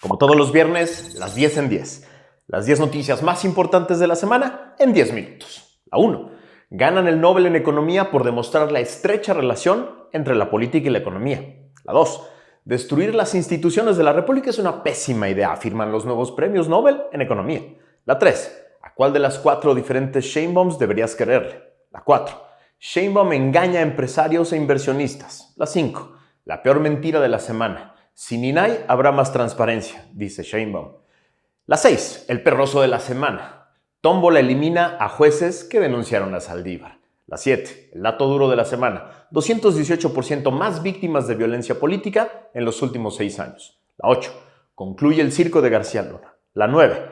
Como todos los viernes, las 10 en 10. Las 10 noticias más importantes de la semana en 10 minutos. La 1. Ganan el Nobel en Economía por demostrar la estrecha relación entre la política y la economía. La 2. Destruir las instituciones de la República es una pésima idea, afirman los nuevos premios Nobel en Economía. La 3. ¿A cuál de las 4 diferentes Sheinbaums deberías quererle? La 4. Sheinbaum engaña a empresarios e inversionistas. La 5. La peor mentira de la semana. Sin INAI habrá más transparencia, dice Sheinbaum. La 6. El perroso de la semana. Tómbola elimina a jueces que denunciaron a Saldívar. La 7. El dato duro de la semana. 218% más víctimas de violencia política en los últimos 6 años. La 8. Concluye el circo de García Luna. La 9.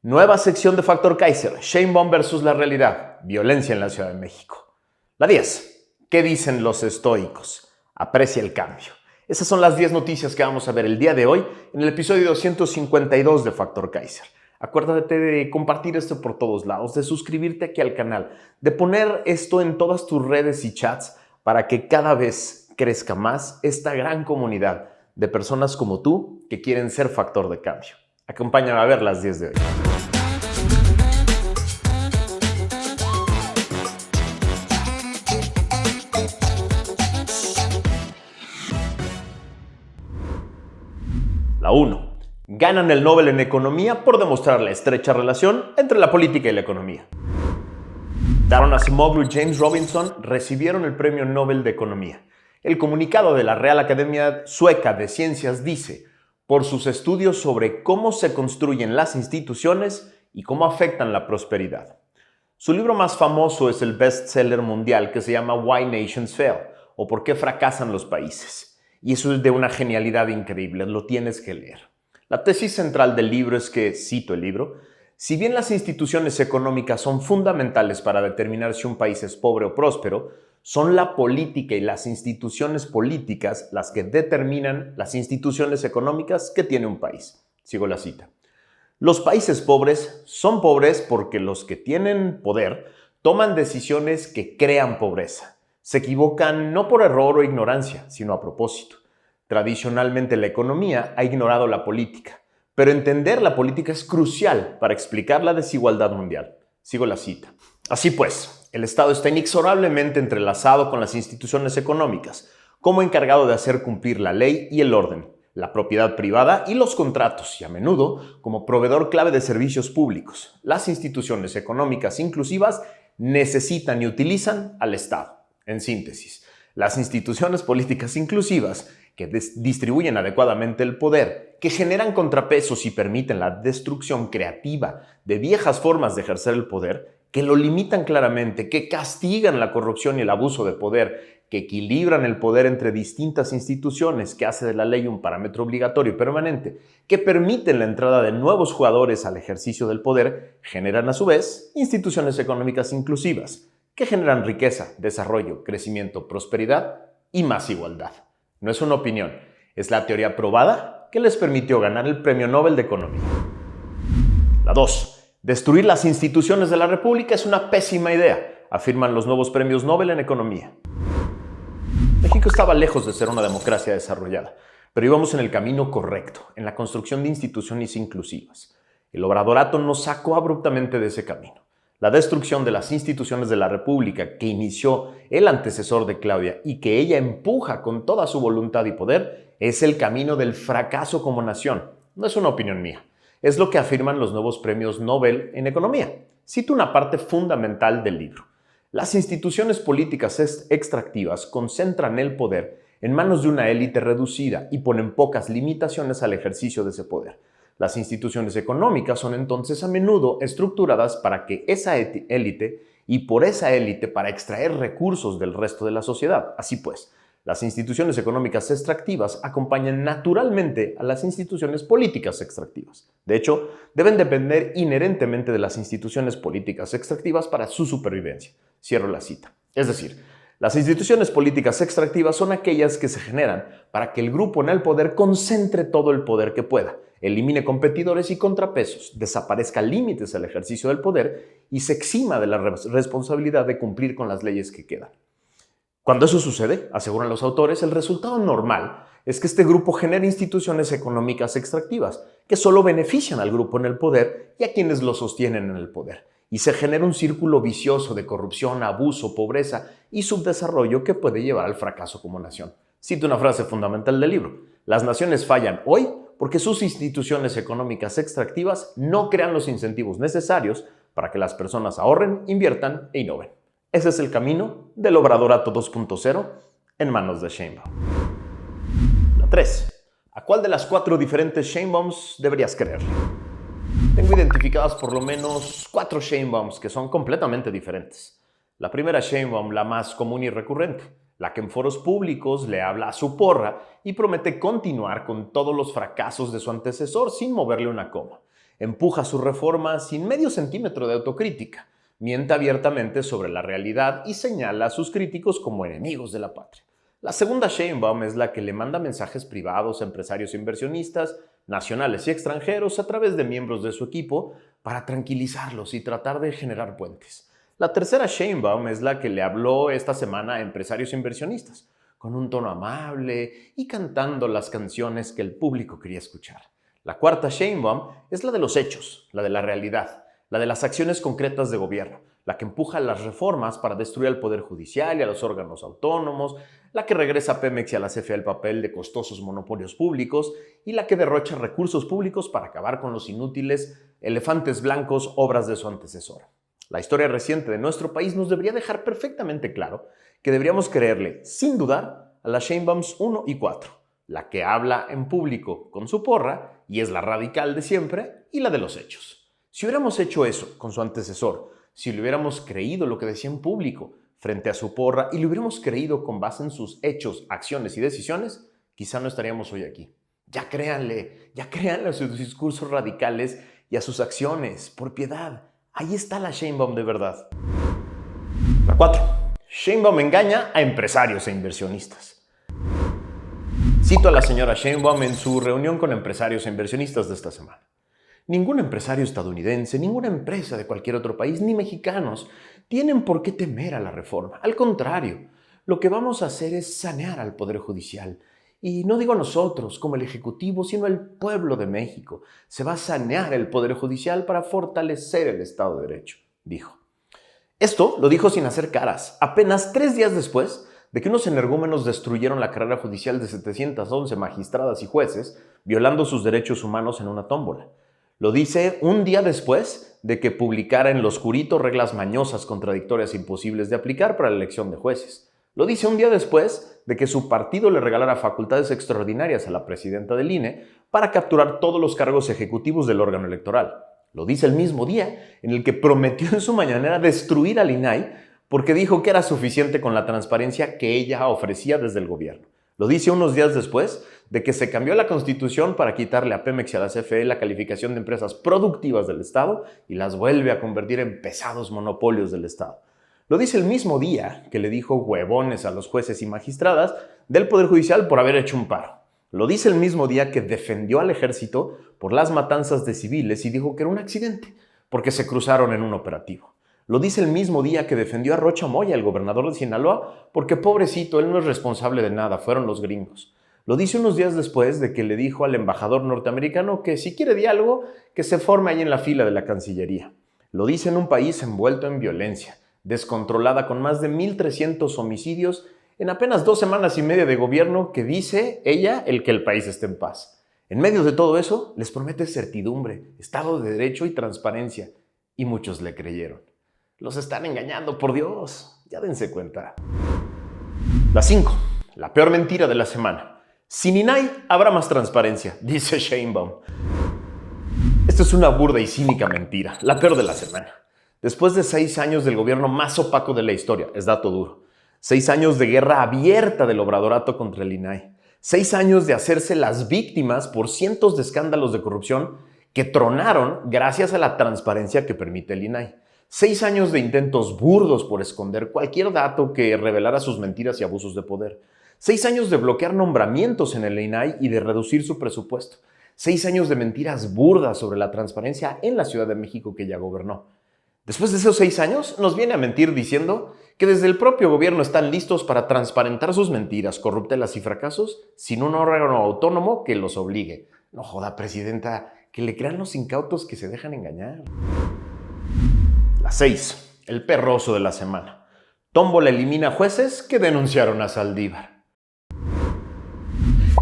Nueva sección de Factor Kaiser. Sheinbaum versus la realidad. Violencia en la Ciudad de México. La 10. ¿Qué dicen los estoicos? Aprecia el cambio. Esas son las 10 noticias que vamos a ver el día de hoy en el episodio 252 de Factor Kaiser. Acuérdate de compartir esto por todos lados, de suscribirte aquí al canal, de poner esto en todas tus redes y chats para que cada vez crezca más esta gran comunidad de personas como tú que quieren ser factor de cambio. Acompáñame a ver las 10 de hoy. La 1. Ganan el Nobel en Economía por demostrar la estrecha relación entre la política y la economía. Daron Acemoglu y James Robinson recibieron el Premio Nobel de Economía. El comunicado de la Real Academia Sueca de Ciencias dice, por sus estudios sobre cómo se construyen las instituciones y cómo afectan la prosperidad. Su libro más famoso es el bestseller mundial que se llama Why Nations Fail, o ¿Por qué fracasan los países? Y eso es de una genialidad increíble, lo tienes que leer. La tesis central del libro es que, cito el libro, si bien las instituciones económicas son fundamentales para determinar si un país es pobre o próspero, son la política y las instituciones políticas las que determinan las instituciones económicas que tiene un país. Sigo la cita. Los países pobres son pobres porque los que tienen poder toman decisiones que crean pobreza. Se equivocan no por error o ignorancia, sino a propósito. Tradicionalmente la economía ha ignorado la política, pero entender la política es crucial para explicar la desigualdad mundial. Sigo la cita. Así pues, el Estado está inexorablemente entrelazado con las instituciones económicas, como encargado de hacer cumplir la ley y el orden, la propiedad privada y los contratos, y a menudo como proveedor clave de servicios públicos. Las instituciones económicas inclusivas necesitan y utilizan al Estado. En síntesis, las instituciones políticas inclusivas que distribuyen adecuadamente el poder, que generan contrapesos y permiten la destrucción creativa de viejas formas de ejercer el poder, que lo limitan claramente, que castigan la corrupción y el abuso de poder, que equilibran el poder entre distintas instituciones, que hace de la ley un parámetro obligatorio y permanente, que permiten la entrada de nuevos jugadores al ejercicio del poder, generan a su vez instituciones económicas inclusivas, que generan riqueza, desarrollo, crecimiento, prosperidad y más igualdad. No es una opinión, es la teoría probada que les permitió ganar el Premio Nobel de Economía. La 2. Destruir las instituciones de la República es una pésima idea, afirman los nuevos premios Nobel en Economía. México estaba lejos de ser una democracia desarrollada, pero íbamos en el camino correcto, en la construcción de instituciones inclusivas. El obradorato nos sacó abruptamente de ese camino. La destrucción de las instituciones de la República que inició el antecesor de Claudia y que ella empuja con toda su voluntad y poder es el camino del fracaso como nación. No es una opinión mía, es lo que afirman los nuevos premios Nobel en Economía. Cito una parte fundamental del libro. Las instituciones políticas extractivas concentran el poder en manos de una élite reducida y ponen pocas limitaciones al ejercicio de ese poder. Las instituciones económicas son entonces a menudo estructuradas para que esa élite y por esa élite para extraer recursos del resto de la sociedad. Así pues, las instituciones económicas extractivas acompañan naturalmente a las instituciones políticas extractivas. De hecho, deben depender inherentemente de las instituciones políticas extractivas para su supervivencia. Cierro la cita. Es decir, las instituciones políticas extractivas son aquellas que se generan para que el grupo en el poder concentre todo el poder que pueda, elimine competidores y contrapesos, desaparezca límites al ejercicio del poder y se exima de la responsabilidad de cumplir con las leyes que quedan. Cuando eso sucede, aseguran los autores, el resultado normal es que este grupo genere instituciones económicas extractivas que solo benefician al grupo en el poder y a quienes lo sostienen en el poder. Y se genera un círculo vicioso de corrupción, abuso, pobreza y subdesarrollo que puede llevar al fracaso como nación. Cito una frase fundamental del libro: las naciones fallan hoy porque sus instituciones económicas extractivas no crean los incentivos necesarios para que las personas ahorren, inviertan e innoven. Ese es el camino del Obradorato 2.0 en manos de Sheinbaum. La 3. ¿A cuál de las 4 diferentes Sheinbaums deberías creerle? Tengo identificadas por lo menos 4 Sheinbaums que son completamente diferentes. La primera Sheinbaum, la más común y recurrente, la que en foros públicos le habla a su porra y promete continuar con todos los fracasos de su antecesor sin moverle una coma. Empuja sus reformas sin medio centímetro de autocrítica, miente abiertamente sobre la realidad y señala a sus críticos como enemigos de la patria. La segunda Sheinbaum es la que le manda mensajes privados a empresarios e inversionistas, nacionales y extranjeros, a través de miembros de su equipo, para tranquilizarlos y tratar de generar puentes. La tercera Sheinbaum es la que le habló esta semana a empresarios e inversionistas, con un tono amable y cantando las canciones que el público quería escuchar. La cuarta Sheinbaum es la de los hechos, la de la realidad, la de las acciones concretas de gobierno, la que empuja las reformas para destruir al Poder Judicial y a los órganos autónomos, la que regresa a Pemex y a la CFE el papel de costosos monopolios públicos y la que derrocha recursos públicos para acabar con los inútiles elefantes blancos, obras de su antecesor. La historia reciente de nuestro país nos debería dejar perfectamente claro que deberíamos creerle, sin dudar, a las Sheinbaums 1 y 4, la que habla en público con su porra y es la radical de siempre, y la de los hechos. Si hubiéramos hecho eso con su antecesor, si le hubiéramos creído lo que decía en público frente a su porra y le hubiéramos creído con base en sus hechos, acciones y decisiones, quizá no estaríamos hoy aquí. Ya créanle a sus discursos radicales y a sus acciones, por piedad. Ahí está la Sheinbaum de verdad. La 4. Sheinbaum engaña a empresarios e inversionistas. Cito a la señora Sheinbaum en su reunión con empresarios e inversionistas de esta semana. Ningún empresario estadounidense, ninguna empresa de cualquier otro país, ni mexicanos, tienen por qué temer a la reforma. Al contrario, lo que vamos a hacer es sanear al Poder Judicial. Y no digo nosotros, como el Ejecutivo, sino el pueblo de México. Se va a sanear el Poder Judicial para fortalecer el Estado de Derecho, dijo. Esto lo dijo sin hacer caras, apenas 3 días después de que unos energúmenos destruyeron la carrera judicial de 711 magistradas y jueces, violando sus derechos humanos en una tómbola. Lo dice un día después de que publicara en lo oscurito reglas mañosas, contradictorias e imposibles de aplicar para la elección de jueces. Lo dice un día después de que su partido le regalara facultades extraordinarias a la presidenta del INE para capturar todos los cargos ejecutivos del órgano electoral. Lo dice el mismo día en el que prometió en su mañanera destruir al INAI porque dijo que era suficiente con la transparencia que ella ofrecía desde el gobierno. Lo dice unos días después de que se cambió la Constitución para quitarle a Pemex y a la CFE la calificación de empresas productivas del Estado y las vuelve a convertir en pesados monopolios del Estado. Lo dice el mismo día que le dijo huevones a los jueces y magistradas del Poder Judicial por haber hecho un paro. Lo dice el mismo día que defendió al ejército por las matanzas de civiles y dijo que era un accidente porque se cruzaron en un operativo. Lo dice el mismo día que defendió a Rocha Moya, el gobernador de Sinaloa, porque pobrecito, él no es responsable de nada, fueron los gringos. Lo dice unos días después de que le dijo al embajador norteamericano que si quiere diálogo, que se forme ahí en la fila de la Cancillería. Lo dice en un país envuelto en violencia, descontrolada con más de 1,300 homicidios en apenas 2 semanas y media de gobierno, que dice ella el que el país esté en paz. En medio de todo eso, les promete certidumbre, Estado de Derecho y transparencia. Y muchos le creyeron. Los están engañando, por Dios. Ya dense cuenta. La 5. La peor mentira de la semana. Sin INAI habrá más transparencia, dice Sheinbaum. Esto es una burda y cínica mentira, la peor de la semana. Después de 6 años del gobierno más opaco de la historia, es dato duro. 6 años de guerra abierta del obradorato contra el INAI. 6 años de hacerse las víctimas por cientos de escándalos de corrupción que tronaron gracias a la transparencia que permite el INAI. 6 años de intentos burdos por esconder cualquier dato que revelara sus mentiras y abusos de poder. 6 años de bloquear nombramientos en el INAI y de reducir su presupuesto. 6 años de mentiras burdas sobre la transparencia en la Ciudad de México que ya gobernó. Después de esos 6 años, nos viene a mentir diciendo que desde el propio gobierno están listos para transparentar sus mentiras, corruptelas y fracasos sin un órgano autónomo que los obligue. No joda, presidenta, que le crean los incautos que se dejan engañar. La 6. El perroso de la semana. Tómbola elimina jueces que denunciaron a Saldívar.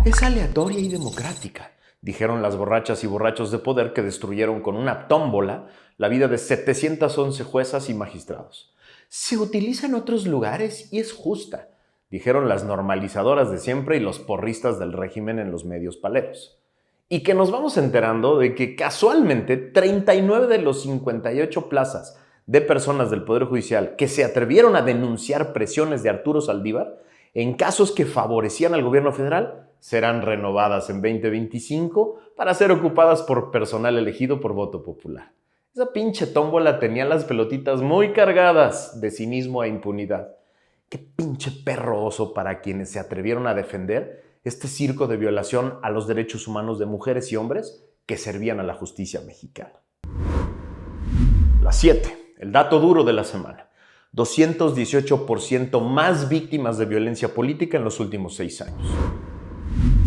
Es aleatoria y democrática, dijeron las borrachas y borrachos de poder que destruyeron con una tómbola la vida de 711 juezas y magistrados. Se utiliza en otros lugares y es justa, dijeron las normalizadoras de siempre y los porristas del régimen en los medios paleros. Y que nos vamos enterando de que casualmente 39 de los 58 plazas de personas del Poder Judicial que se atrevieron a denunciar presiones de Arturo Saldívar en casos que favorecían al gobierno federal serán renovadas en 2025 para ser ocupadas por personal elegido por voto popular. Esa pinche tómbola tenía las pelotitas muy cargadas de cinismo e impunidad. Qué pinche perro oso para quienes se atrevieron a defender este circo de violación a los derechos humanos de mujeres y hombres que servían a la justicia mexicana. La 7. El dato duro de la semana. 218% más víctimas de violencia política en los últimos 6 años.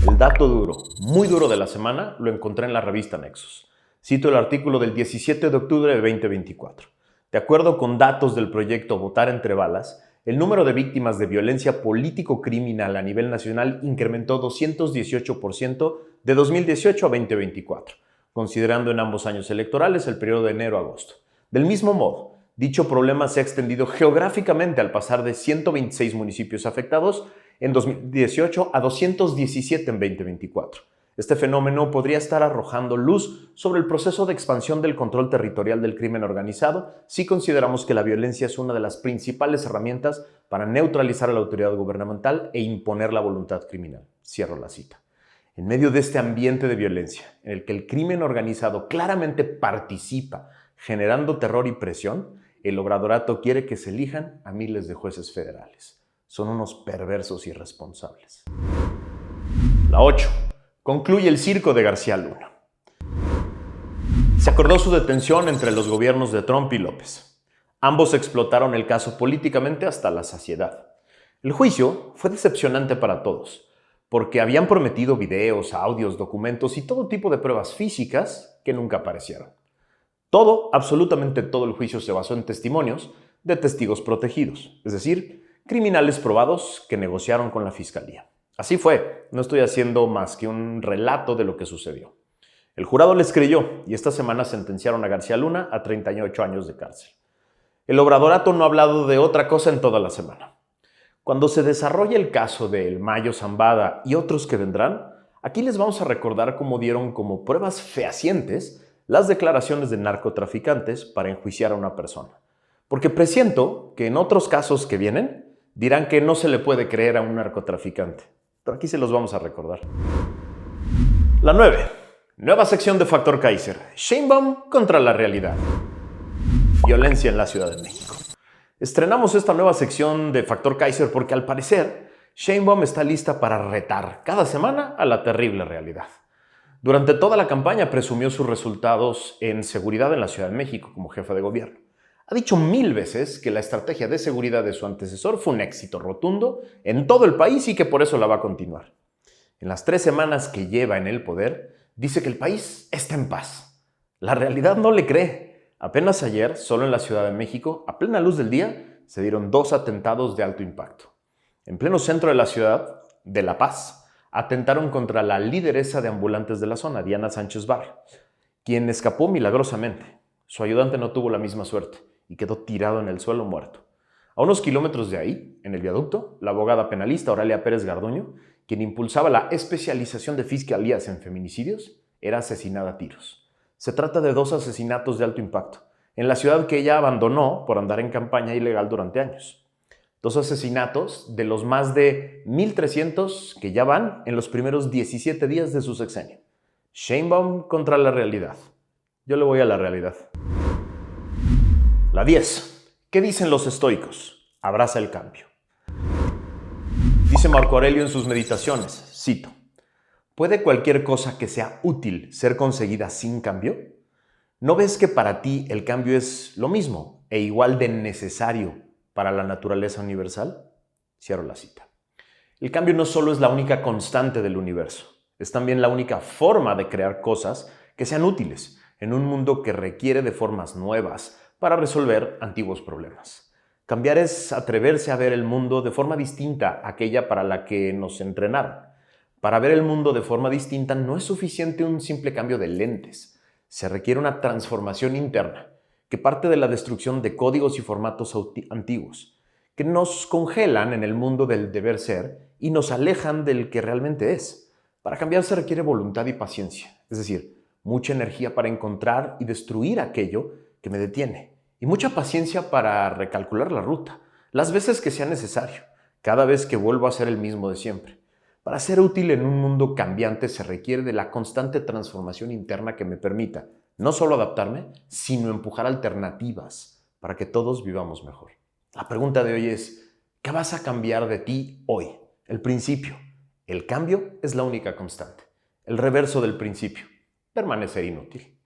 El dato duro, muy duro de la semana, lo encontré en la revista Nexos. Cito el artículo del 17 de octubre de 2024. De acuerdo con datos del proyecto Votar entre balas, el número de víctimas de violencia político-criminal a nivel nacional incrementó 218% de 2018 a 2024, considerando en ambos años electorales el periodo de enero a agosto. Del mismo modo, dicho problema se ha extendido geográficamente al pasar de 126 municipios afectados en 2018 a 217 en 2024. Este fenómeno podría estar arrojando luz sobre el proceso de expansión del control territorial del crimen organizado si consideramos que la violencia es una de las principales herramientas para neutralizar a la autoridad gubernamental e imponer la voluntad criminal. Cierro la cita. En medio de este ambiente de violencia, en el que el crimen organizado claramente participa, generando terror y presión, el obradorato quiere que se elijan a miles de jueces federales. Son unos perversos irresponsables. La 8. Concluye el circo de García Luna. Se acordó su detención entre los gobiernos de Trump y López. Ambos explotaron el caso políticamente hasta la saciedad. El juicio fue decepcionante para todos, porque habían prometido videos, audios, documentos y todo tipo de pruebas físicas que nunca aparecieron. Todo, absolutamente todo el juicio se basó en testimonios de testigos protegidos, es decir, criminales probados que negociaron con la fiscalía. Así fue, no estoy haciendo más que un relato de lo que sucedió. El jurado les creyó y esta semana sentenciaron a García Luna a 38 años de cárcel. El obradorato no ha hablado de otra cosa en toda la semana. Cuando se desarrolle el caso de El Mayo Zambada y otros que vendrán, aquí les vamos a recordar cómo dieron como pruebas fehacientes las declaraciones de narcotraficantes para enjuiciar a una persona. Porque presiento que en otros casos que vienen dirán que no se le puede creer a un narcotraficante. Pero aquí se los vamos a recordar. La 9. Nueva sección de Factor Kaiser. Sheinbaum contra la realidad. Violencia en la Ciudad de México. Estrenamos esta nueva sección de Factor Kaiser porque al parecer Sheinbaum está lista para retar cada semana a la terrible realidad. Durante toda la campaña presumió sus resultados en seguridad en la Ciudad de México como jefa de gobierno. Ha dicho 1000 veces que la estrategia de seguridad de su antecesor fue un éxito rotundo en todo el país y que por eso la va a continuar. En las 3 semanas que lleva en el poder, dice que el país está en paz. La realidad no le cree. Apenas ayer, solo en la Ciudad de México, a plena luz del día, se dieron 2 atentados de alto impacto. En pleno centro de la ciudad, de La Paz, atentaron contra la lideresa de ambulantes de la zona, Diana Sánchez Barrio, quien escapó milagrosamente. Su ayudante no tuvo la misma suerte y quedó tirado en el suelo muerto. A unos kilómetros de ahí, en el viaducto, la abogada penalista Aurelia Pérez Garduño, quien impulsaba la especialización de fiscalías en feminicidios, era asesinada a tiros. Se trata de 2 asesinatos de alto impacto, en la ciudad que ella abandonó por andar en campaña ilegal durante años. 2 asesinatos de los más de 1,300 que ya van en los primeros 17 días de su sexenio. Sheinbaum contra la realidad. Yo le voy a la realidad. La 10. ¿Qué dicen los estoicos? Abraza el cambio. Dice Marco Aurelio en sus meditaciones, cito, ¿puede cualquier cosa que sea útil ser conseguida sin cambio? ¿No ves que para ti el cambio es lo mismo e igual de necesario para la naturaleza universal? Cierro la cita. El cambio no solo es la única constante del universo, Es también la única forma de crear cosas que sean útiles en un mundo que requiere de formas nuevas para resolver antiguos problemas. Cambiar es atreverse a ver el mundo de forma distinta a aquella para la que nos entrenaron. Para ver el mundo de forma distinta no es suficiente un simple cambio de lentes. Se requiere una transformación interna que parte de la destrucción de códigos y formatos antiguos, que nos congelan en el mundo del deber ser y nos alejan del que realmente es. Para cambiar se requiere voluntad y paciencia, es decir, mucha energía para encontrar y destruir aquello que me detiene, y mucha paciencia para recalcular la ruta, las veces que sea necesario, cada vez que vuelvo a ser el mismo de siempre. Para ser útil en un mundo cambiante se requiere de la constante transformación interna que me permita no solo adaptarme, sino empujar alternativas para que todos vivamos mejor. La pregunta de hoy es, ¿qué vas a cambiar de ti hoy? El principio. El cambio es la única constante. El reverso del principio, permanecer inútil.